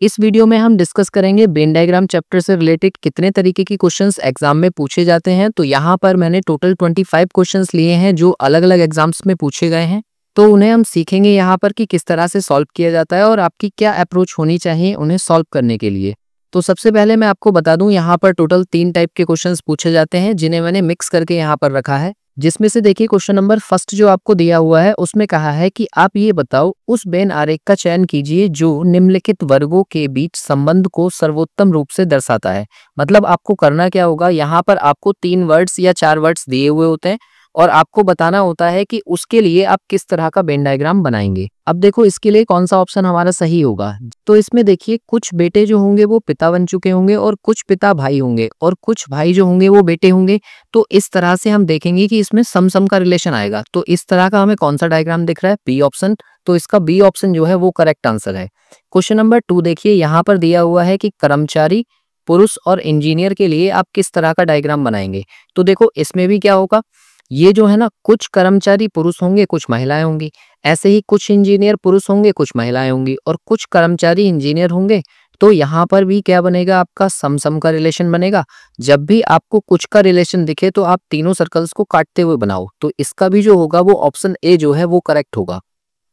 इस वीडियो में हम डिस्कस करेंगे वेन डायग्राम चैप्टर से रिलेटेड कितने तरीके की क्वेश्चंस एग्जाम में पूछे जाते हैं। तो यहाँ पर मैंने टोटल 25 क्वेश्चंस लिए हैं जो अलग अलग एग्जाम्स में पूछे गए हैं। तो उन्हें हम सीखेंगे यहाँ पर कि किस तरह से सॉल्व किया जाता है और आपकी क्या अप्रोच होनी चाहिए उन्हें सॉल्व करने के लिए। तो सबसे पहले मैं आपको बता दूं, यहाँ पर टोटल 3 टाइप के क्वेश्चंस पूछे जाते हैं जिन्हें मैंने मिक्स करके यहाँ पर रखा है। जिसमें से देखिए क्वेश्चन नंबर फर्स्ट जो आपको दिया हुआ है उसमें कहा है कि आप ये बताओ उस वेन आरेख का चयन कीजिए जो निम्नलिखित वर्गों के बीच संबंध को सर्वोत्तम रूप से दर्शाता है। मतलब आपको करना क्या होगा, यहाँ पर आपको 3 वर्ड्स या 4 वर्ड्स दिए हुए होते हैं और आपको बताना होता है कि उसके लिए आप किस तरह का वेन डायग्राम बनाएंगे। अब देखो इसके लिए कौन सा ऑप्शन हमारा सही होगा। तो इसमें देखिए कुछ बेटे जो होंगे वो पिता बन चुके होंगे और कुछ पिता भाई होंगे और कुछ भाई जो होंगे वो बेटे होंगे। तो इस तरह से हम देखेंगे कि इसमें सम का रिलेशन आएगा। तो इस तरह का हमें कौन सा डायग्राम दिख रहा है, बी ऑप्शन। तो इसका बी ऑप्शन जो है वो करेक्ट आंसर है। क्वेश्चन नंबर 2 देखिए, यहाँ पर दिया हुआ है कि कर्मचारी, पुरुष और इंजीनियर के लिए आप किस तरह का डायग्राम बनाएंगे। तो देखो इसमें भी क्या होगा, ये जो है ना, कुछ कर्मचारी पुरुष होंगे कुछ महिलाएं होंगी, ऐसे ही कुछ इंजीनियर पुरुष होंगे कुछ महिलाएं होंगी और कुछ कर्मचारी इंजीनियर होंगे। तो यहाँ पर भी क्या बनेगा, आपका सम का रिलेशन बनेगा। जब भी आपको कुछ का रिलेशन दिखे तो आप तीनों सर्कल्स को काटते हुए बनाओ। तो इसका भी जो होगा वो ऑप्शन ए जो है वो करेक्ट होगा।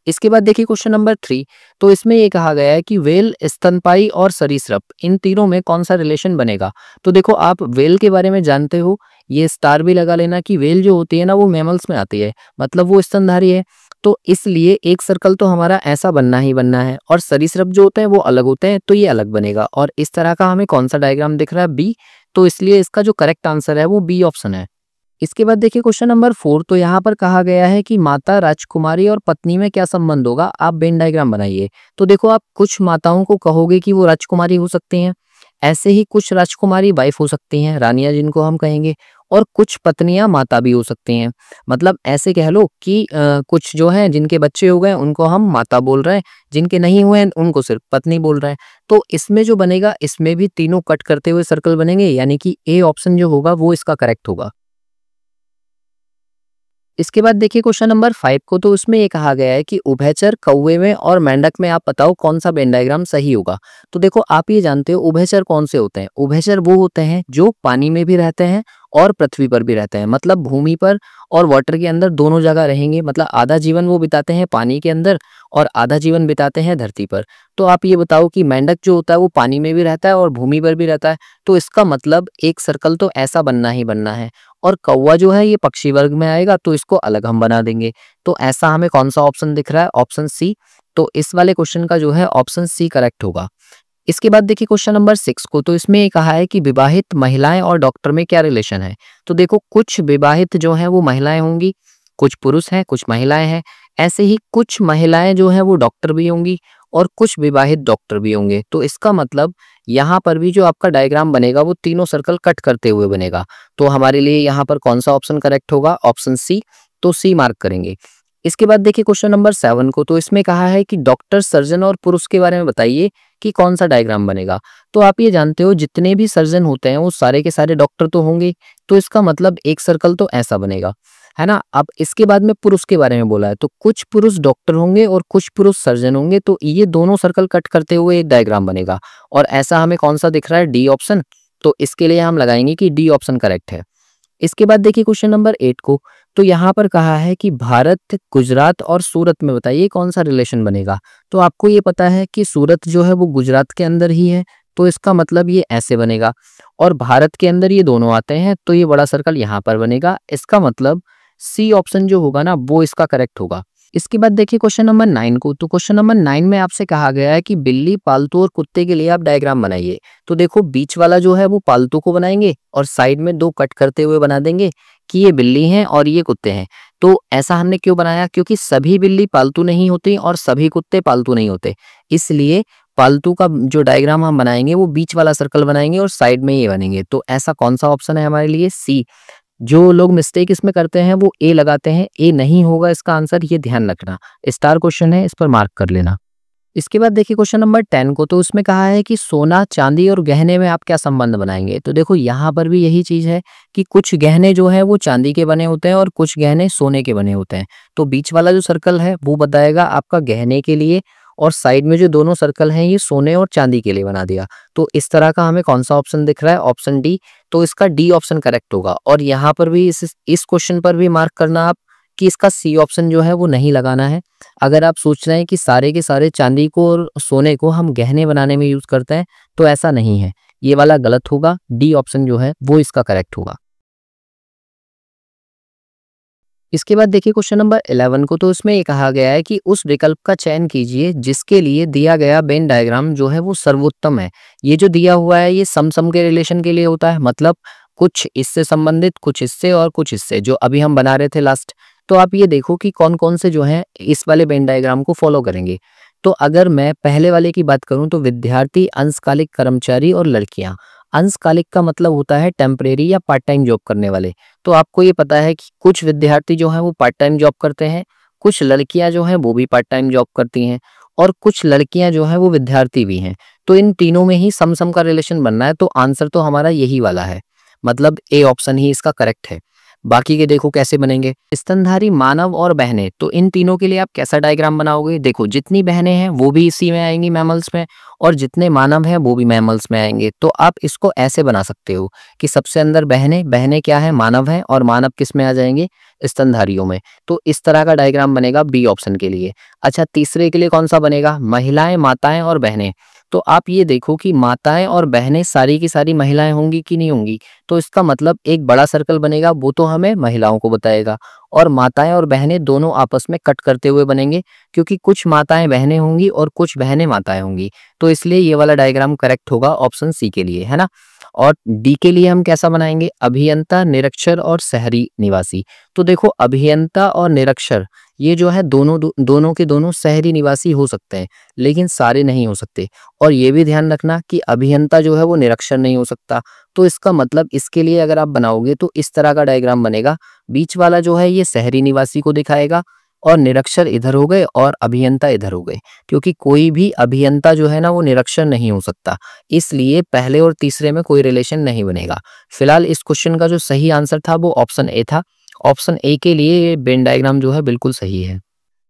इसके बाद देखिए क्वेश्चन नंबर 3। तो इसमें ये कहा गया है कि वेल, स्तनपायी और सरीसृप, इन तीनों में कौन सा रिलेशन बनेगा। तो देखो आप वेल के बारे में जानते हो, ये स्टार भी लगा लेना कि वेल जो होती है ना वो मैमल्स में आती है, मतलब वो स्तनधारी है। तो इसलिए एक सर्कल तो हमारा ऐसा बनना ही बनना है और सरीसृप जो होते हैं वो अलग होते हैं, तो ये अलग बनेगा। और इस तरह का हमें कौन सा डायग्राम दिख रहा है, बी। तो इसलिए इसका जो करेक्ट आंसर है वो बी ऑप्शन है। इसके बाद देखिए क्वेश्चन नंबर 4। तो यहाँ पर कहा गया है कि माता, राजकुमारी और पत्नी में क्या संबंध होगा, आप वेन डायग्राम बनाइए। तो देखो आप कुछ माताओं को कहोगे कि वो राजकुमारी हो सकती हैं, ऐसे ही कुछ राजकुमारी वाइफ हो सकती हैं, रानियां जिनको हम कहेंगे, और कुछ पत्नियां माता भी हो सकती हैं। मतलब ऐसे कह लो कि कुछ जो है जिनके बच्चे हो गए उनको हम माता बोल रहे हैं, जिनके नहीं हुए हैं उनको सिर्फ पत्नी बोल रहे हैं। तो इसमें जो बनेगा, इसमें भी तीनों कट करते हुए सर्कल बनेंगे, यानी कि ए ऑप्शन जो होगा वो इसका करेक्ट होगा। इसके बाद देखिए क्वेश्चन नंबर 5 को। तो उसमें ये कहा गया है कि उभयचर, कौवे में और मेंढक में आप बताओ कौन सा वेन डायग्राम सही होगा। तो देखो आप ये जानते हो उभयचर कौन से होते हैं। उभयचर वो होते हैं जो पानी में भी रहते हैं और पृथ्वी पर भी रहते हैं, मतलब भूमि पर और वाटर के अंदर दोनों जगह रहेंगे। मतलब आधा जीवन वो बिताते हैं पानी के अंदर और आधा जीवन बिताते हैं धरती पर। तो आप ये बताओ कि मेंढक जो होता है वो पानी में भी रहता है और भूमि पर भी रहता है। तो इसका मतलब एक सर्कल तो ऐसा बनना ही बनना है। और कौवा जो है ये पक्षी वर्ग में आएगा, तो इसको अलग हम बना देंगे। तो ऐसा हमें कौन सा ऑप्शन दिख रहा है, ऑप्शन सी। तो इस वाले क्वेश्चन का जो है ऑप्शन सी करेक्ट होगा। इसके बाद देखिए क्वेश्चन नंबर 6 को। तो इसमें ये कहा है कि विवाहित महिलाएं और डॉक्टर में क्या रिलेशन है। तो देखो कुछ विवाहित जो है वो महिलाएं होंगी, कुछ पुरुष हैं, कुछ महिलाएं हैं। ऐसे ही कुछ महिलाएं जो है वो डॉक्टर भी होंगी और कुछ विवाहित डॉक्टर भी होंगे। तो इसका मतलब यहाँ पर भी जो आपका डायग्राम बनेगा वो तीनों सर्कल कट करते हुए बनेगा। तो हमारे लिए यहाँ पर कौन सा ऑप्शन करेक्ट होगा, ऑप्शन सी। तो सी मार्क करेंगे। इसके बाद देखिए क्वेश्चन नंबर 7 को। तो इसमें कहा है कि डॉक्टर, सर्जन और पुरुष के बारे में बताइए कि कौन सा डायग्राम बनेगा। तो आप ये जानते हो जितने भी सर्जन होते हैं वो सारे के सारे डॉक्टर तो होंगे। तो इसका मतलब एक सर्कल तो ऐसा बनेगा, है ना। अब इसके बाद में पुरुष के बारे में बोला है, तो कुछ पुरुष डॉक्टर होंगे और कुछ पुरुष सर्जन होंगे। तो ये दोनों सर्कल कट करते हुए एक डायग्राम बनेगा और ऐसा हमें कौन सा दिख रहा है, डी ऑप्शन। तो इसके लिए हम लगाएंगे कि डी ऑप्शन करेक्ट है। इसके बाद देखिए क्वेश्चन नंबर 8 को। तो यहाँ पर कहा है कि भारत, गुजरात और सूरत में बताइए कौन सा रिलेशन बनेगा। तो आपको ये पता है कि सूरत जो है वो गुजरात के अंदर ही है, तो इसका मतलब ये ऐसे बनेगा। और भारत के अंदर ये दोनों आते हैं, तो ये बड़ा सर्कल यहाँ पर बनेगा। इसका मतलब सी ऑप्शन जो होगा ना वो इसका करेक्ट होगा। इसके बाद देखिए क्वेश्चन नंबर 9 को। तो क्वेश्चन नंबर 9 में आपसे कहा गया है कि बिल्ली, पालतू और कुत्ते के लिए आप डायग्राम बनाइए। तो देखो बीच वाला जो है वो पालतू को बनाएंगे और साइड में 2 कट करते हुए बना देंगे कि ये बिल्ली हैं और ये कुत्ते हैं। तो ऐसा हमने क्यों बनाया, क्योंकि सभी बिल्ली पालतू नहीं होती और सभी कुत्ते पालतू नहीं होते। इसलिए पालतू का जो डायग्राम हम बनाएंगे वो बीच वाला सर्कल बनाएंगे और साइड में ये बनेंगे। तो ऐसा कौन सा ऑप्शन है हमारे लिए, सी। जो लोग मिस्टेक इसमें करते हैं वो ए लगाते हैं, ए नहीं होगा इसका आंसर, ये ध्यान रखना। स्टार क्वेश्चन है, इस पर मार्क कर लेना। इसके बाद देखिए क्वेश्चन नंबर 10 को। तो उसमें कहा है कि सोना, चांदी और गहने में आप क्या संबंध बनाएंगे। तो देखो यहाँ पर भी यही चीज है कि कुछ गहने जो है वो चांदी के बने होते हैं और कुछ गहने सोने के बने होते हैं। तो बीच वाला जो सर्कल है वो बताएगा आपका गहने के लिए और साइड में जो दोनों सर्कल हैं ये सोने और चांदी के लिए बना दिया। तो इस तरह का हमें कौन सा ऑप्शन दिख रहा है? Option D. तो इसका डी ऑप्शन करेक्ट होगा। और यहाँ पर भी इस क्वेश्चन पर भी मार्क करना आप कि इसका सी ऑप्शन जो है वो नहीं लगाना है। अगर आप सोच रहे हैं कि सारे के सारे चांदी को और सोने को हम गहने बनाने में यूज करते हैं, तो ऐसा नहीं है, ये वाला गलत होगा। डी ऑप्शन जो है वो इसका करेक्ट होगा। इसके बाद देखिए क्वेश्चन नंबर 11 को, तो इसमें ये कहा गया है कि उस विकल्प का चयन कीजिए जिसके लिए दिया गया वेन डायग्राम जो है वो सर्वोत्तम है। ये जो दिया हुआ है ये सम के रिलेशन के लिए होता है, मतलब कुछ इससे संबंधित, कुछ इससे और कुछ इससे, जो अभी हम बना रहे थे लास्ट। तो आप ये देखो कि कौन कौन से जो है इस वाले वेन डायग्राम को फॉलो करेंगे। तो अगर मैं पहले वाले की बात करूं तो विद्यार्थी, अंशकालिक कर्मचारी और लड़कियां। अंशकालिक का मतलब होता है टेम्परेरी या पार्ट टाइम जॉब करने वाले। तो आपको ये पता है कि कुछ विद्यार्थी जो हैं वो पार्ट टाइम जॉब करते हैं, कुछ लड़कियां जो हैं वो भी पार्ट टाइम जॉब करती हैं, और कुछ लड़कियां जो हैं वो विद्यार्थी भी हैं। तो इन तीनों में ही सम का रिलेशन बनना है, तो आंसर तो हमारा यही वाला है, मतलब ए ऑप्शन ही इसका करेक्ट है। बाकी के देखो कैसे बनेंगे। स्तनधारी मानव और बहनें, तो इन तीनों के लिए आप कैसा डायग्राम बनाओगे? देखो जितनी बहनें हैं वो भी इसी में आएंगी मैमल्स में, और जितने मानव हैं वो भी मैमल्स में आएंगे। तो आप इसको ऐसे बना सकते हो कि सबसे अंदर बहनें, बहनें क्या है? मानव हैं, और मानव किस में आ जाएंगे? स्तनधारियों में। तो इस तरह का डायग्राम बनेगा बी ऑप्शन के लिए। अच्छा, तीसरे के लिए कौन सा बनेगा? महिलाएं, माताएं और बहनें। तो आप ये देखो कि माताएं और बहनें सारी की सारी महिलाएं होंगी कि नहीं होंगी। तो इसका मतलब एक बड़ा सर्कल बनेगा, वो तो हमें महिलाओं को बताएगा, और माताएं और बहनें दोनों आपस में कट करते हुए बनेंगे, क्योंकि कुछ माताएं बहनें होंगी और कुछ बहनें माताएं होंगी। तो इसलिए ये वाला डायग्राम करेक्ट होगा ऑप्शन सी के लिए, है ना। और डी के लिए हम कैसा बनाएंगे? अभियंता, निरक्षर और शहरी निवासी। तो देखो अभियंता और निरक्षर ये जो है दोनों के दोनों शहरी निवासी हो सकते हैं, लेकिन सारे नहीं हो सकते। और ये भी ध्यान रखना कि अभियंता जो है वो निरक्षर नहीं हो सकता। तो इसका मतलब इसके लिए अगर आप बनाओगे तो इस तरह का डायग्राम बनेगा। बीच वाला जो है ये शहरी निवासी को दिखाएगा, और निरक्षर इधर हो गए और अभियंता इधर हो गए, क्योंकि कोई भी अभियंता जो है ना वो निरक्षर नहीं हो सकता। इसलिए पहले और तीसरे में कोई रिलेशन नहीं बनेगा। फिलहाल इस क्वेश्चन का जो सही आंसर था वो ऑप्शन ए था। ऑप्शन ए के लिए ये वेन डायग्राम जो है बिल्कुल सही है।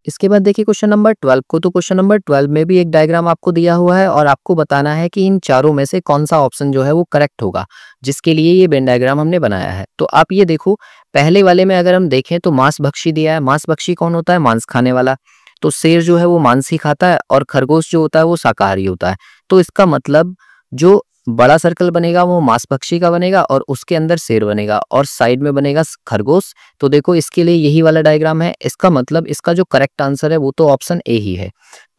इसके बाद देखिए क्वेश्चन नंबर 12 को, तो क्वेश्चन नंबर 12 में भी एक डायग्राम आपको दिया हुआ है, और आपको बताना है कि इन चारों में से कौन सा ऑप्शन जो है वो करेक्ट होगा, जिसके लिए ये वेन डायग्राम हमने बनाया है। तो आप ये देखो, पहले वाले में अगर हम देखें तो मांस भक्षी दिया है। मांस भक्षी कौन होता है? मांस खाने वाला। तो शेर जो है वो मांस ही खाता है, और खरगोश जो होता है वो शाकाहारी होता है। तो इसका मतलब जो बड़ा सर्कल बनेगा वो मांसभक्षी का बनेगा, और उसके अंदर शेर बनेगा, और साइड में बनेगा खरगोश। तो देखो इसके लिए यही वाला डायग्राम है। इसका मतलब इसका जो करेक्ट आंसर है वो तो ऑप्शन ए ही है।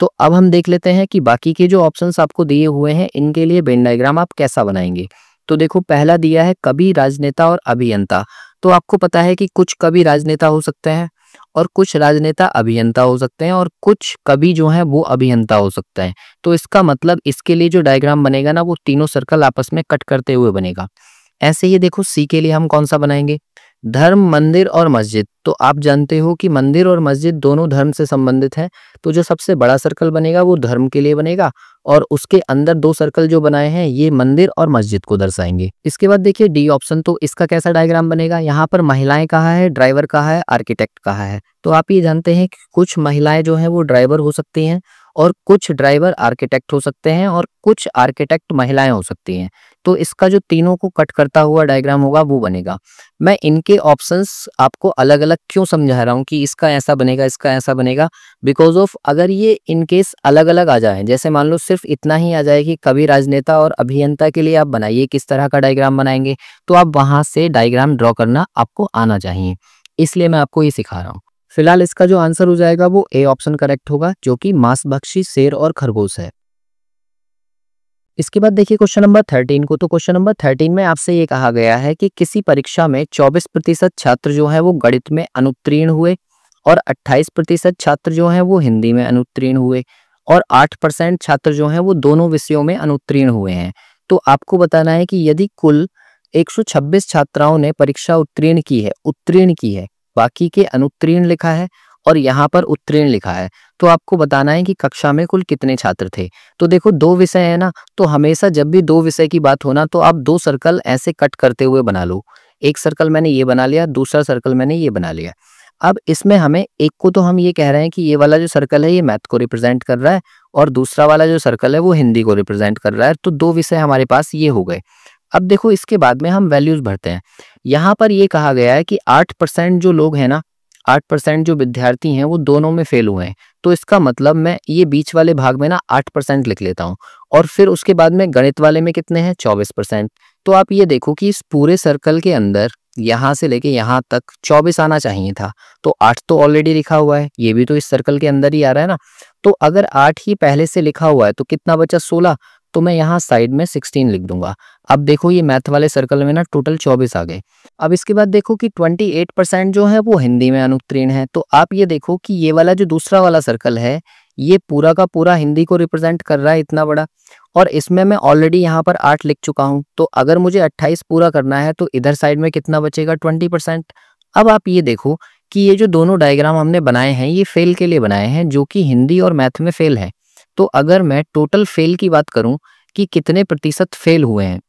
तो अब हम देख लेते हैं कि बाकी के जो ऑप्शंस आपको दिए हुए हैं इनके लिए वेन डायग्राम आप कैसा बनाएंगे। तो देखो पहला दिया है कवि, राजनेता और अभियंता। तो आपको पता है कि कुछ कवि राजनेता हो सकते हैं, और कुछ राजनेता अभियंता हो सकते हैं, और कुछ कवि जो हैं वो अभियंता हो सकते हैं। तो इसका मतलब इसके लिए जो डायग्राम बनेगा ना वो तीनों सर्कल आपस में कट करते हुए बनेगा। ऐसे ही देखो सी के लिए हम कौन सा बनाएंगे? धर्म, मंदिर और मस्जिद। तो आप जानते हो कि मंदिर और मस्जिद दोनों धर्म से संबंधित हैं। तो जो सबसे बड़ा सर्कल बनेगा वो धर्म के लिए बनेगा, और उसके अंदर दो सर्कल जो बनाए हैं ये मंदिर और मस्जिद को दर्शाएंगे। इसके बाद देखिए डी ऑप्शन, तो इसका कैसा डायग्राम बनेगा? यहाँ पर महिलाएं कहाँ है, ड्राइवर कहाँ है, आर्किटेक्ट कहाँ है। तो आप ये जानते हैं कि कुछ महिलाएं जो है वो ड्राइवर हो सकती हैं, और कुछ ड्राइवर आर्किटेक्ट हो सकते हैं, और कुछ आर्किटेक्ट महिलाएं हो सकती हैं। तो इसका जो तीनों को कट करता हुआ डायग्राम होगा वो बनेगा। मैं इनके ऑप्शंस आपको अलग अलग क्यों समझा रहा हूँ कि इसका ऐसा बनेगा, इसका ऐसा बनेगा, बिकॉज ऑफ अगर ये इनकेस अलग अलग आ जाए, जैसे मान लो सिर्फ इतना ही आ जाए कि कवि, राजनेता और अभियंता के लिए आप बनाइए किस तरह का डायग्राम बनाएंगे, तो आप वहां से डायग्राम ड्रॉ करना आपको आना चाहिए। इसलिए मैं आपको ये सिखा रहा हूँ। फिलहाल इसका जो आंसर हो जाएगा वो ए ऑप्शन करेक्ट होगा, जो कि मांसभक्षी शेर और खरगोश है। इसके बाद देखिए क्वेश्चन नंबर 13 को, तो क्वेश्चन नंबर 13 में आपसे ये कहा गया है कि किसी परीक्षा में 24% छात्र जो है वो गणित में अनुत्तीर्ण हुए, और 28% छात्र जो हैं वो हिंदी में अनुत्तीर्ण हुए, और 8% छात्र जो हैं वो दोनों विषयों में अनुत्तीर्ण हुए हैं। तो आपको बताना है कि यदि कुल 126 छात्राओं ने परीक्षा उत्तीर्ण की है, बाकी के अनुत्तीर्ण लिखा है और यहाँ पर उत्तीर्ण लिखा है, तो आपको बताना है कि कक्षा में कुल कितने छात्र थे। तो देखो दो विषय है ना, तो हमेशा जब भी दो विषय की बात हो ना तो आप दो सर्कल ऐसे कट करते हुए बना लो। एक सर्कल मैंने ये बना लिया, दूसरा सर्कल मैंने ये बना लिया। अब इसमें हमें एक को तो हम ये कह रहे हैं कि ये वाला जो सर्कल है ये मैथ को रिप्रेजेंट कर रहा है और दूसरा वाला जो सर्कल है वो हिंदी को रिप्रेजेंट कर रहा है। तो दो विषय हमारे पास ये हो गए। अब देखो इसके बाद में हम वैल्यूज भरते हैं। यहाँ पर ये कहा गया है कि 8% जो लोग हैं ना, 8% जो विद्यार्थी हैं वो दोनों में फेल हुए हैं। तो इसका मतलब मैं ये बीच वाले भाग में ना 8% लिख लेता हूँ और फिर उसके बाद में गणित वाले में कितने हैं 24%। तो आप ये देखो कि इस पूरे सर्कल के अंदर यहाँ से लेके यहाँ तक 24 आना चाहिए था। तो 8 तो ऑलरेडी लिखा हुआ है, ये भी तो इस सर्कल के अंदर ही आ रहा है ना। तो अगर 8 ही पहले से लिखा हुआ है तो कितना बचा 16। तो मैं यहाँ साइड में 16 लिख दूंगा। अब देखो ये मैथ वाले सर्कल में ना टोटल 24 आ गए। अब इसके बाद देखो कि 28% जो है वो हिंदी में अनुत्तीर्ण है। तो आप ये देखो कि ये वाला जो दूसरा वाला सर्कल है ये पूरा का पूरा हिंदी को रिप्रेजेंट कर रहा है इतना बड़ा, और इसमें मैं ऑलरेडी यहाँ पर 8 लिख चुका हूँ। तो अगर मुझे 28 पूरा करना है तो इधर साइड में कितना बचेगा 20%। अब आप ये देखो कि ये जो दोनों डायग्राम हमने बनाए हैं ये फेल के लिए बनाए हैं, जो कि हिंदी और मैथ में फेल है। तो अगर मैं टोटल फेल की बात करूं कि कितने प्रतिशत फेल हुए हैं,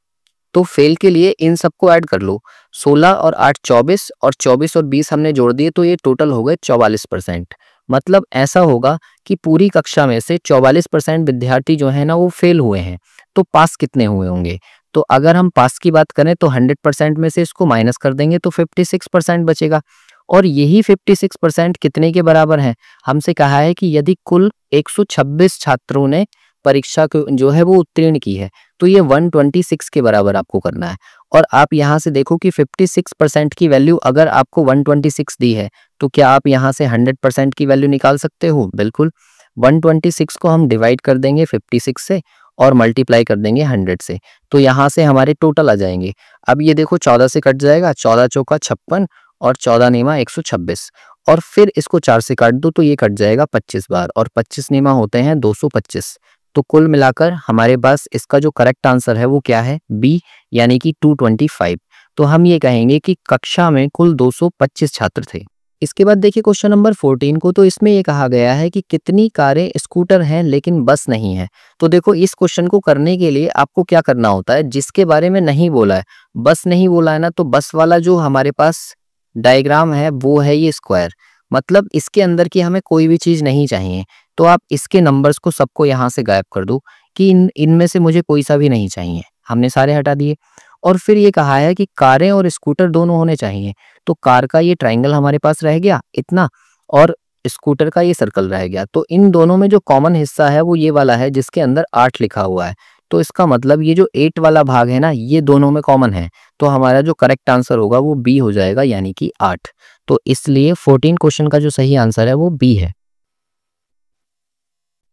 तो फेल के लिए इन सबको ऐड कर लो। 16 और 8 24 और 24 और 20 हमने जोड़ दिए तो ये टोटल हो गए 44%। मतलब ऐसा होगा कि पूरी कक्षा में से 44% विद्यार्थी जो है ना वो फेल हुए हैं। तो पास कितने हुए होंगे? तो अगर हम पास की बात करें तो 100% में से इसको माइनस कर देंगे तो 56% बचेगा। और यही 56% कितने के बराबर है? हमसे कहा है कि यदि कुल 126 छात्रों ने परीक्षा को जो है वो उत्तीर्ण की है तो ये 126 के बराबर आपको करना है। और आप यहाँ से देखो कि 56% की वैल्यू अगर आपको 126 दी है तो क्या आप यहाँ से 100% की वैल्यू निकाल सकते हो? बिल्कुल। 126 को हम डिवाइड कर देंगे 56 से और मल्टीप्लाई कर देंगे 100 से, तो यहाँ से हमारे टोटल आ जाएंगे। अब ये देखो 14 से कट जाएगा, 14 चौका 56 और 14 नीमा 126, और फिर इसको 4 से काट दो तो ये कट जाएगा 25 बार, और 25 नीमा होते हैं 225। तो कुल मिलाकर हमारे पास इसका जो करेक्ट आंसर है वो क्या है? बी, यानी कि 225। तो हम ये कहेंगे कि कक्षा में कुल 225 छात्र थे। इसके बाद देखिए क्वेश्चन नंबर 14 को, तो इसमें ये कहा गया है कि कितनी कारें स्कूटर हैं लेकिन बस नहीं है। तो देखो इस क्वेश्चन को करने के लिए आपको क्या करना होता है, जिसके बारे में नहीं बोला है, बस नहीं बोला है ना, तो बस वाला जो हमारे पास डायग्राम है वो है ये स्क्वायर। मतलब इसके अंदर की हमें कोई भी चीज नहीं चाहिए। तो आप इसके नंबर्स को सबको यहाँ से गायब कर दो कि इनमें से मुझे कोई सा भी नहीं चाहिए। हमने सारे हटा दिए। और फिर ये कहा है कि कारें और स्कूटर दोनों होने चाहिए। तो कार का ये ट्राइंगल हमारे पास रह गया इतना, और स्कूटर का ये सर्कल रह गया। तो इन दोनों में जो कॉमन हिस्सा है वो ये वाला है जिसके अंदर 8 लिखा हुआ है। तो इसका मतलब ये जो 8 वाला भाग है ना ये दोनों में कॉमन है। तो हमारा जो करेक्ट आंसर होगा वो बी हो जाएगा, यानी कि 8। तो इसलिए 14 क्वेश्चन का जो सही आंसर है वो बी है।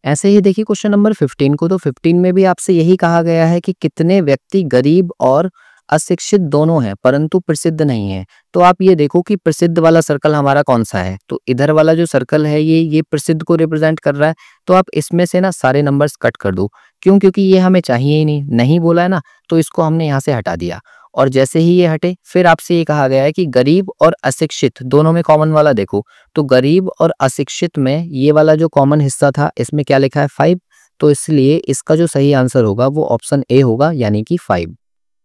ऐसे ही देखिए क्वेश्चन नंबर 15 को, तो 15 में भी आपसे यही कहा गया है कि कितने व्यक्ति गरीब और अशिक्षित दोनों हैं परंतु प्रसिद्ध नहीं है। तो आप ये देखो कि प्रसिद्ध वाला सर्कल हमारा कौन सा है, तो इधर वाला जो सर्कल है ये प्रसिद्ध को रिप्रेजेंट कर रहा है। तो आप इसमें से ना सारे नंबर्स कट कर दो। क्यों? क्योंकि ये हमें चाहिए ही नहीं बोला है ना, तो इसको हमने यहाँ से हटा दिया। और जैसे ही ये हटे फिर आपसे ये कहा गया है कि गरीब और अशिक्षित दोनों में कॉमन वाला देखो। तो गरीब और अशिक्षित में ये वाला जो कॉमन हिस्सा था इसमें क्या लिखा है 5। तो इसलिए इसका जो सही आंसर होगा वो ऑप्शन ए होगा, यानी कि 5।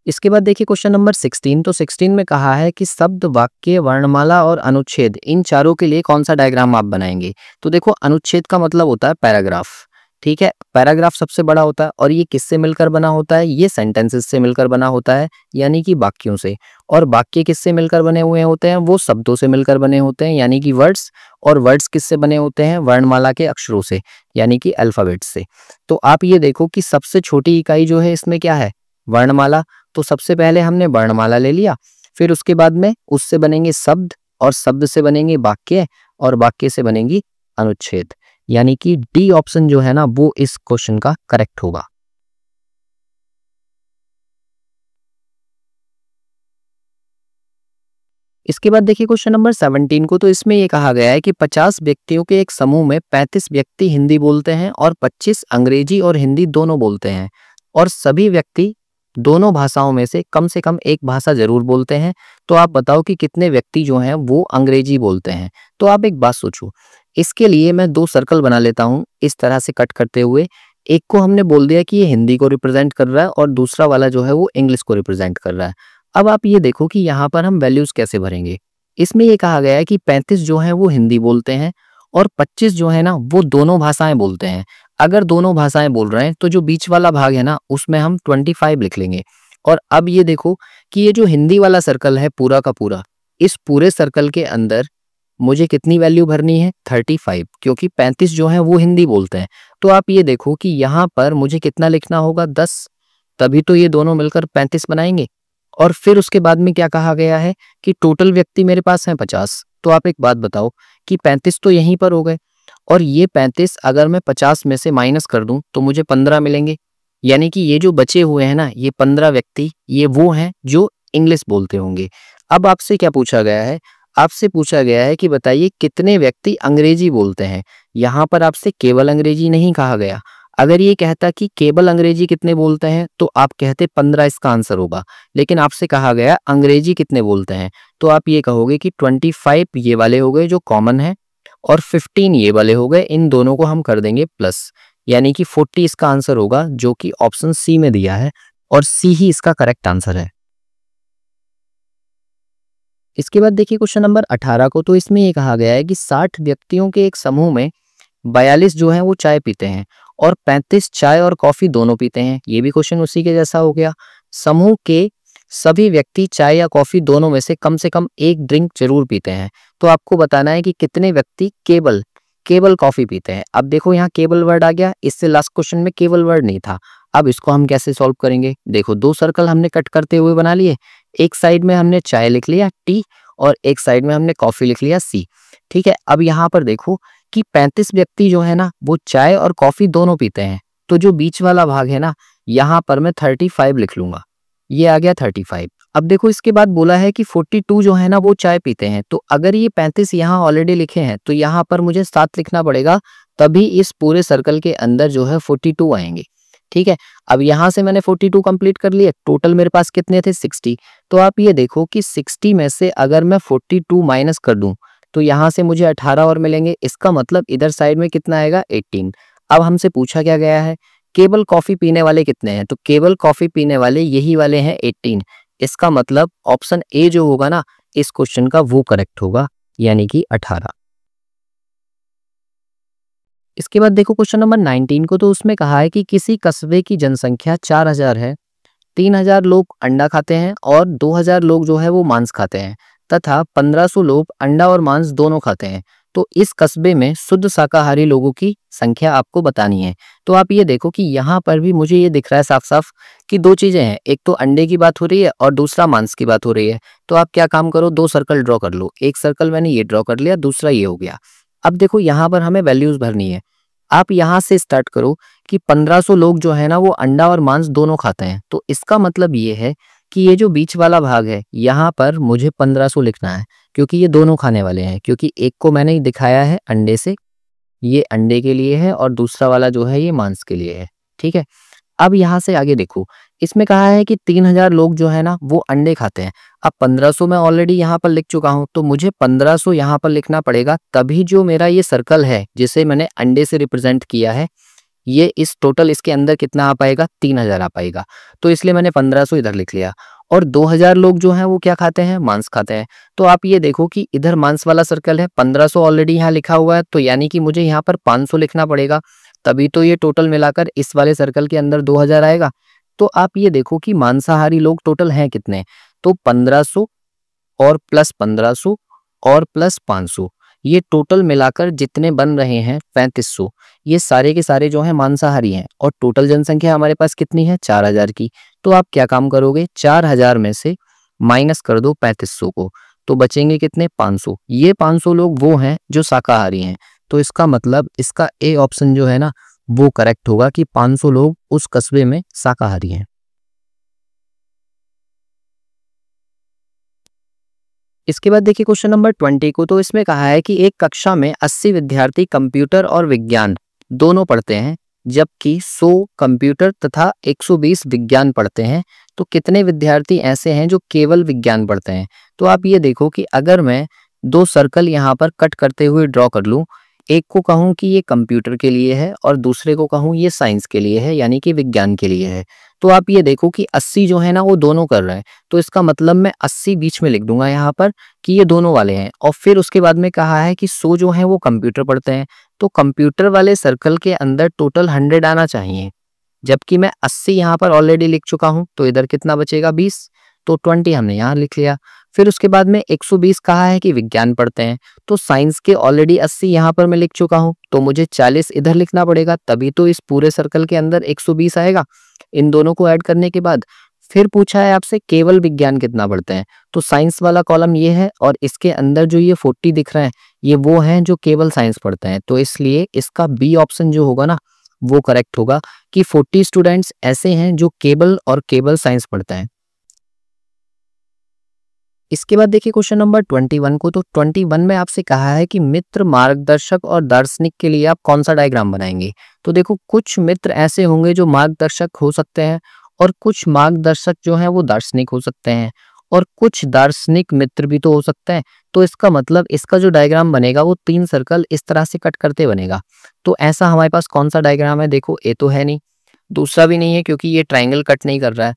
इसके बाद देखिए क्वेश्चन नंबर 16, तो 16 में कहा है कि शब्द, वाक्य, वर्णमाला और अनुच्छेद, इन चारों के लिए कौन सा डायग्राम आप बनाएंगे। तो देखो अनुच्छेद का मतलब होता है पैराग्राफ, ठीक है। पैराग्राफ सबसे बड़ा होता है और ये किससे मिलकर बना होता है? ये सेंटेंसेस से मिलकर बना होता है, यानी कि वाक्यों से। और वाक्य किससे मिलकर बने हुए होते हैं? वो शब्दों से मिलकर बने होते हैं, यानी कि वर्ड्स। और वर्ड्स किससे बने होते हैं? वर्णमाला के अक्षरों से, यानी कि अल्फाबेट से। तो आप ये देखो कि सबसे छोटी इकाई जो है इसमें क्या है? वर्णमाला। तो सबसे पहले हमने वर्णमाला ले लिया, फिर उसके बाद में उससे बनेंगे शब्द, और शब्द से बनेंगे वाक्य, और वाक्य से बनेंगी अनुच्छेद, यानी कि डी ऑप्शन जो है ना वो इस क्वेश्चन का करेक्ट होगा। इसके बाद देखिए क्वेश्चन नंबर 17 को, तो इसमें ये कहा गया है कि 50 व्यक्तियों के एक समूह में 35 व्यक्ति हिंदी बोलते हैं और 25 अंग्रेजी और हिंदी दोनों बोलते हैं, और सभी व्यक्ति दोनों भाषाओं में से कम एक भाषा जरूर बोलते हैं। तो आप बताओ कि कितने व्यक्ति जो हैं वो अंग्रेजी बोलते हैं। तो आप एक बात सोचो, इसके लिए मैं 2 सर्कल बना लेता हूं इस तरह से कट करते हुए। एक को हमने बोल दिया कि ये हिंदी को रिप्रेजेंट कर रहा है और दूसरा वाला जो है वो इंग्लिश को रिप्रेजेंट कर रहा है। अब आप ये देखो कि यहाँ पर हम वैल्यूज कैसे भरेंगे। इसमें ये कहा गया है कि 35 जो है वो हिंदी बोलते हैं और 25 जो है ना वो दोनों भाषाएं बोलते हैं। अगर दोनों भाषाएं बोल रहे हैं तो जो बीच वाला भाग है ना उसमें हम 25 लिख लेंगे। और अब ये देखो कि ये जो हिंदी वाला सर्कल है पूरा का पूरा, इस पूरे सर्कल के अंदर मुझे कितनी वैल्यू भरनी है 35, क्योंकि 35 जो है वो हिंदी बोलते हैं। तो आप ये देखो कि यहाँ पर मुझे कितना लिखना होगा 10, तभी तो ये दोनों मिलकर 35 बनाएंगे। और फिर उसके बाद में क्या कहा गया है कि टोटल व्यक्ति मेरे पास है 50। तो आप एक बात बताओ कि 35 तो यहीं पर हो गए और ये 35 अगर मैं 50 में से माइनस कर दूं तो मुझे 15 मिलेंगे। यानी कि ये जो बचे हुए हैं ना ये 15 व्यक्ति ये वो हैं जो इंग्लिश बोलते होंगे। अब आपसे क्या पूछा गया है, आपसे पूछा गया है कि बताइए कितने व्यक्ति अंग्रेजी बोलते हैं। यहाँ पर आपसे केवल अंग्रेजी नहीं कहा गया। अगर ये कहता कि केवल अंग्रेजी कितने बोलते हैं तो आप कहते 15 इसका आंसर होगा, लेकिन आपसे कहा गया अंग्रेजी कितने बोलते हैं तो आप ये कहोगे कि 25 ये वाले हो गए जो कॉमन है और 15 ये वाले हो गए, इन दोनों को हम कर देंगे प्लस, यानी कि 40 इसका आंसर होगा जो कि ऑप्शन सी में दिया है और सी ही इसका करेक्ट आंसर है। इसके बाद देखिए क्वेश्चन नंबर 18 को, तो इसमें ये कहा गया है कि 60 व्यक्तियों के एक समूह में 42 जो है वो चाय पीते हैं और 35 चाय और कॉफी दोनों पीते हैं। ये भी क्वेश्चन उसी के जैसा हो गया। समूह के सभी व्यक्ति चाय या कॉफी दोनों में से कम एक ड्रिंक जरूर पीते हैं। तो आपको बताना है कि कितने व्यक्ति केवल केवल कॉफी पीते हैं। अब देखो यहाँ केवल वर्ड आ गया, इससे लास्ट क्वेश्चन में केवल वर्ड नहीं था। अब इसको हम कैसे सॉल्व करेंगे, देखो दो सर्कल हमने कट करते हुए बना लिए। एक साइड में हमने चाय लिख लिया टी और एक साइड में हमने कॉफी लिख लिया सी। ठीक है, अब यहाँ पर देखो कि 35 व्यक्ति जो है ना वो चाय और कॉफी दोनों पीते हैं, तो जो बीच वाला भाग है ना यहाँ पर मैं 35 लिख लूंगा, ये आ गया 35। अब देखो इसके बाद बोला है कि 42 जो है ना वो चाय पीते हैं, तो अगर ये 35 यहाँ ऑलरेडी लिखे हैं तो यहाँ पर मुझे 7 लिखना पड़ेगा, तभी इस पूरे सर्कल के अंदर जो है 42 आएंगे। ठीक है, अब यहाँ से मैंने 42 कंप्लीट कर लिए, टोटल मेरे पास कितने थे 60। तो आप ये देखो कि 60 में से अगर मैं 42 माइनस कर दूं तो यहाँ से मुझे 18 और मिलेंगे, इसका मतलब इधर साइड में कितना आएगा 18। अब हमसे पूछा क्या गया है केवल कॉफी पीने वाले कितने हैं, तो केवल कॉफी पीने वाले यही वाले हैं 18। इसका मतलब ऑप्शन ए जो होगा ना इस क्वेश्चन का वो करेक्ट होगा, यानी कि 18। इसके बाद देखो क्वेश्चन नंबर 19 को, तो उसमें कहा है कि किसी कस्बे की जनसंख्या 4000 है, 3000 लोग अंडा खाते हैं और 2000 लोग जो है वो मांस खाते हैं तथा 1500 लोग अंडा और मांस दोनों खाते हैं। तो इस कस्बे में शुद्ध शाकाहारी लोगों की संख्या आपको बतानी है। तो आप ये देखो कि यहाँ पर भी मुझे ये दिख रहा है साफ साफ कि दो चीजें हैं, एक तो अंडे की बात हो रही है और दूसरा मांस की बात हो रही है। तो आप क्या काम करो, दो सर्कल ड्रॉ कर लो, एक सर्कल मैंने ये ड्रॉ कर लिया, दूसरा ये हो गया। अब देखो यहाँ पर हमें वैल्यूज भरनी है। आप यहाँ से स्टार्ट करो कि 1500 लोग जो है ना वो अंडा और मांस दोनों खाते हैं, तो इसका मतलब ये है कि ये जो बीच वाला भाग है यहाँ पर मुझे 1500 लिखना है, क्योंकि ये दोनों खाने वाले हैं। क्योंकि एक को मैंने दिखाया है अंडे से, ये अंडे के लिए है और दूसरा वाला जो है ये मांस के लिए है। ठीक है, अब यहाँ से आगे देखो, इसमें कहा है कि 3000 लोग जो है ना वो अंडे खाते हैं। अब 1500 मैं ऑलरेडी यहाँ पर लिख चुका हूँ, तो मुझे 1500 यहाँ पर लिखना पड़ेगा, तभी जो मेरा ये सर्कल है जिसे मैंने अंडे से रिप्रेजेंट किया है ये इस टोटल इसके अंदर कितना आ पाएगा 3000 आ पाएगा। तो इसलिए मैंने 1500 इधर लिख लिया। और 2000 लोग जो हैं वो क्या खाते हैं, मांस खाते हैं। तो आप ये देखो कि इधर मांस वाला सर्कल है, 1500 ऑलरेडी यहाँ लिखा हुआ है, तो यानी कि मुझे यहाँ पर 500 लिखना पड़ेगा, तभी तो ये टोटल मिलाकर इस वाले सर्कल के अंदर 2000 आएगा। तो आप ये देखो कि मांसाहारी लोग टोटल हैं कितने, तो 1500 और प्लस 1500 और प्लस 500, ये टोटल मिलाकर जितने बन रहे हैं 3500, ये सारे के सारे जो हैं मांसाहारी हैं। और टोटल जनसंख्या हमारे पास कितनी है 4000 की। तो आप क्या काम करोगे, 4000 में से माइनस कर दो 3500 को, तो बचेंगे कितने 500। ये 500 लोग वो हैं जो शाकाहारी हैं, तो इसका मतलब इसका ए ऑप्शन जो है ना वो करेक्ट होगा कि 500 लोग उस कस्बे में शाकाहारी हैं। इसके बाद देखिए क्वेश्चन नंबर 20 को, तो इसमें कहा है कि एक कक्षा में 80 विद्यार्थी कंप्यूटर और विज्ञान दोनों पढ़ते हैं, जबकि 100 कंप्यूटर तथा 120 विज्ञान पढ़ते हैं। तो कितने विद्यार्थी ऐसे हैं जो केवल विज्ञान पढ़ते हैं। तो आप ये देखो कि अगर मैं दो सर्कल यहाँ पर कट करते हुए ड्रॉ कर लूँ, एक को कहूँ कि ये कंप्यूटर के लिए है और दूसरे को कहूँ ये साइंस के लिए है, यानी कि विज्ञान के लिए है। तो आप ये देखो कि 80 जो है ना वो दोनों कर रहे हैं, तो इसका मतलब मैं 80 बीच में लिख दूंगा यहाँ पर कि ये दोनों वाले हैं। और फिर उसके बाद में कहा है कि 100 जो है वो कंप्यूटर पढ़ते हैं, तो कंप्यूटर वाले सर्कल के अंदर टोटल 100 आना चाहिए, जबकि मैं 80 यहाँ पर ऑलरेडी लिख चुका हूँ, तो इधर कितना बचेगा 20, तो 20 हमने यहाँ लिख लिया। फिर उसके बाद में 120 कहा है कि विज्ञान पढ़ते हैं, तो साइंस के ऑलरेडी 80 यहाँ पर मैं लिख चुका हूँ, तो मुझे 40 इधर लिखना पड़ेगा, तभी तो इस पूरे सर्कल के अंदर 120 आएगा इन दोनों को ऐड करने के बाद। फिर पूछा है आपसे केवल विज्ञान कितना पढ़ते हैं, तो साइंस वाला कॉलम ये है और इसके अंदर जो ये 40 दिख रहा है ये वो हैं जो केवल साइंस पढ़ते हैं, तो इसलिए इसका बी ऑप्शन जो होगा ना वो करेक्ट होगा कि 40 स्टूडेंट्स ऐसे हैं जो केवल और केवल साइंस पढ़ते हैं। इसके बाद देखिए क्वेश्चन नंबर 21 को, तो 21 में आपसे कहा है कि मित्र, मार्गदर्शक और दार्शनिक के लिए आप कौन सा डायग्राम बनाएंगे। तो देखो कुछ मित्र ऐसे होंगे जो मार्गदर्शक हो सकते हैं और कुछ मार्गदर्शक जो हैं वो दार्शनिक हो सकते हैं और कुछ दार्शनिक मित्र भी तो हो सकते हैं। तो इसका मतलब इसका जो डायग्राम बनेगा वो 3 सर्कल इस तरह से कट करते बनेगा। तो ऐसा हमारे पास कौन सा डायग्राम है, देखो ए तो है नहीं, दूसरा भी नहीं है क्योंकि ये ट्राइंगल कट नहीं कर रहा है,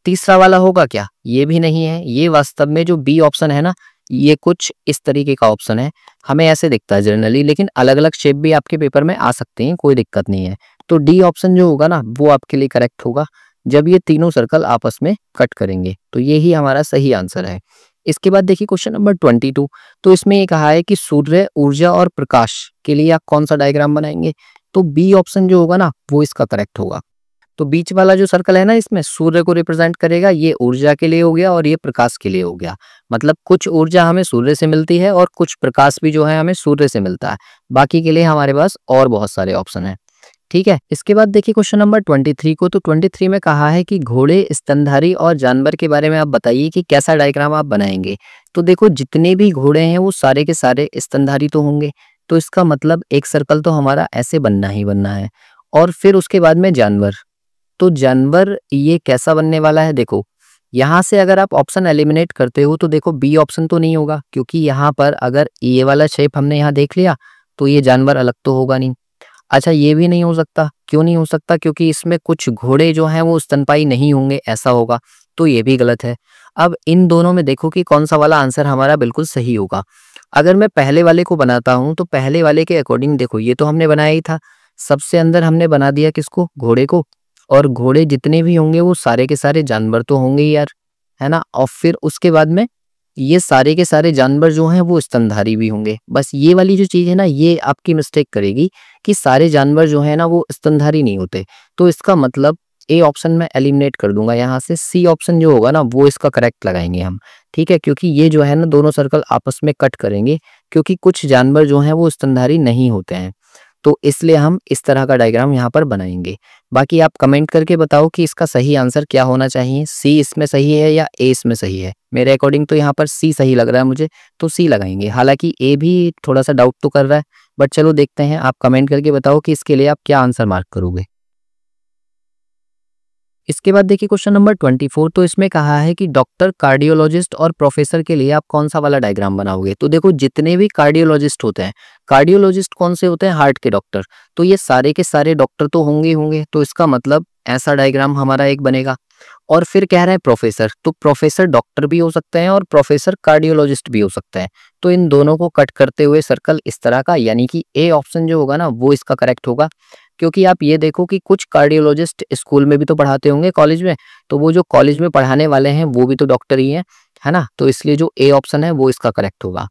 तीसरा वाला होगा क्या, ये भी नहीं है। ये वास्तव में जो बी ऑप्शन है ना ये कुछ इस तरीके का ऑप्शन है, हमें ऐसे दिखता है जनरली, लेकिन अलग अलग शेप भी आपके पेपर में आ सकते हैं, कोई दिक्कत नहीं है। तो डी ऑप्शन जो होगा ना वो आपके लिए करेक्ट होगा जब ये तीनों सर्कल आपस में कट करेंगे, तो ये ही हमारा सही आंसर है। इसके बाद देखिए क्वेश्चन नंबर 22, तो इसमें ये कहा है कि सूर्य, ऊर्जा और प्रकाश के लिए आप कौन सा डायग्राम बनाएंगे। तो बी ऑप्शन जो होगा ना वो इसका करेक्ट होगा। तो बीच वाला जो सर्कल है ना इसमें सूर्य को रिप्रेजेंट करेगा, ये ऊर्जा के लिए हो गया और ये प्रकाश के लिए हो गया। मतलब कुछ ऊर्जा हमें सूर्य से मिलती है और कुछ प्रकाश भी जो है हमें सूर्य से मिलता है, बाकी के लिए हमारे पास और बहुत सारे ऑप्शन हैं। ठीक है, इसके बाद देखिए क्वेश्चन नंबर 23 को, तो 23 में कहा है कि घोड़े, स्तनधारी और जानवर के बारे में आप बताइए कि कैसा डायग्राम आप बनाएंगे। तो देखो जितने भी घोड़े हैं वो सारे के सारे स्तनधारी तो होंगे, तो इसका मतलब एक सर्कल तो हमारा ऐसे बनना ही बनना है। और फिर उसके बाद में जानवर, तो जानवर ये कैसा बनने वाला है, देखो यहाँ से अगर आप ऑप्शन एलिमिनेट करते हो तो देखो बी ऑप्शन तो नहीं होगा, क्योंकि यहाँ पर अगर ये वाला शेप हमने यहाँ देख लिया तो ये जानवर अलग तो होगा नहीं। अच्छा ये भी नहीं हो सकता, क्यों नहीं हो सकता, क्योंकि इसमें कुछ घोड़े जो हैं वो स्तनपायी नहीं होंगे, ऐसा होगा, तो ये भी गलत है। अब इन दोनों में देखो कि कौन सा वाला आंसर हमारा बिल्कुल सही होगा। अगर मैं पहले वाले को बनाता हूं तो पहले वाले के अकॉर्डिंग देखो ये तो हमने बनाया ही था, सबसे अंदर हमने बना दिया किसको, घोड़े को, और घोड़े जितने भी होंगे वो सारे के सारे जानवर तो होंगे ही यार, है ना। और फिर उसके बाद में ये सारे के सारे जानवर जो हैं वो स्तनधारी भी होंगे। बस ये वाली जो चीज़ है ना ये आपकी मिस्टेक करेगी कि सारे जानवर जो है ना वो स्तनधारी नहीं होते, तो इसका मतलब ए ऑप्शन में एलिमिनेट कर दूंगा यहाँ से, सी ऑप्शन जो होगा ना वो इसका करेक्ट लगाएंगे हम। ठीक है, क्योंकि ये जो है ना दोनों सर्कल आपस में कट करेंगे, क्योंकि कुछ जानवर जो हैं वो स्तनधारी नहीं होते हैं, तो इसलिए हम इस तरह का डायग्राम यहाँ पर बनाएंगे। बाकी आप कमेंट करके बताओ कि इसका सही आंसर क्या होना चाहिए, सी इसमें सही है या ए इसमें सही है। मेरे अकॉर्डिंग तो यहाँ पर सी सही लग रहा है मुझे, तो सी लगाएंगे। हालांकि ए भी थोड़ा सा डाउट तो कर रहा है, बट चलो देखते हैं। आप कमेंट करके बताओ कि इसके लिए आप क्या आंसर मार्क करोगे। इसके बाद देखिए क्वेश्चन नंबर 24, तो इसमें कहा है कि डॉक्टर, कार्डियोलॉजिस्ट और प्रोफेसर के लिए आप कौन सा वाला डायग्राम बनाओगे। तो देखो जितने भी कार्डियोलॉजिस्ट होते हैं, कार्डियोलॉजिस्ट कौन से होते हैं, हार्ट के डॉक्टर, तो ये सारे के सारे डॉक्टर तो होंगे ही होंगे, तो इसका मतलब ऐसा डायग्राम हमारा एक बनेगा। और फिर कह रहे हैं प्रोफेसर, तो प्रोफेसर डॉक्टर भी हो सकते हैं और प्रोफेसर कार्डियोलॉजिस्ट भी हो सकते हैं, तो इन दोनों को कट करते हुए सर्कल इस तरह का, यानी कि ए ऑप्शन जो होगा ना वो इसका करेक्ट होगा। क्योंकि आप ये देखो कि कुछ कार्डियोलॉजिस्ट स्कूल में भी तो पढ़ाते होंगे, कॉलेज में, तो वो जो कॉलेज में पढ़ाने वाले हैं वो भी तो डॉक्टर ही हैं, है ना। तो इसलिए जो ए ऑप्शन है वो इसका करेक्ट होगा।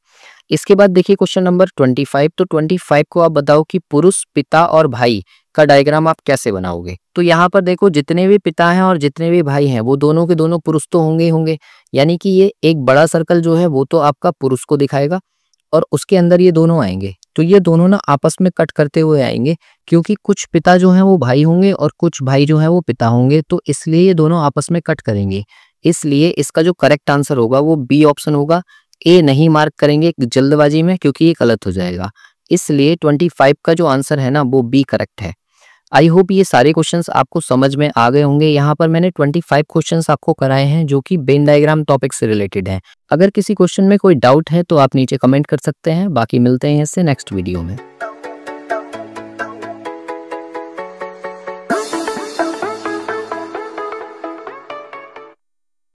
इसके बाद देखिए क्वेश्चन नंबर 25, तो 25 को आप बताओ कि पुरुष, पिता और भाई का डायग्राम आप कैसे बनाओगे। तो यहाँ पर देखो जितने भी पिता हैं और जितने भी भाई हैं वो दोनों के दोनों पुरुष तो होंगे ही होंगे, यानी कि ये एक बड़ा सर्कल जो है वो तो आपका पुरुष को दिखाएगा और उसके अंदर ये दोनों आएंगे, तो ये दोनों ना आपस में कट करते हुए आएंगे, क्योंकि कुछ पिता जो हैं वो भाई होंगे और कुछ भाई जो है वो पिता होंगे, तो इसलिए ये दोनों आपस में कट करेंगे। इसलिए इसका जो करेक्ट आंसर होगा वो बी ऑप्शन होगा। ए नहीं मार्क करेंगे जल्दबाजी में, क्योंकि ये गलत हो जाएगा। इसलिए 25 का जो आंसर है ना वो बी करेक्ट है। आई होप ये सारे क्वेश्चंस आपको समझ में आ गए होंगे। यहाँ पर मैंने 25 क्वेश्चंस आपको कराए हैं जो कि वेन डायग्राम टॉपिक से रिलेटेड हैं। अगर किसी क्वेश्चन में कोई डाउट है तो आप नीचे कमेंट कर सकते हैं। बाकी मिलते हैं इससे नेक्स्ट वीडियो में।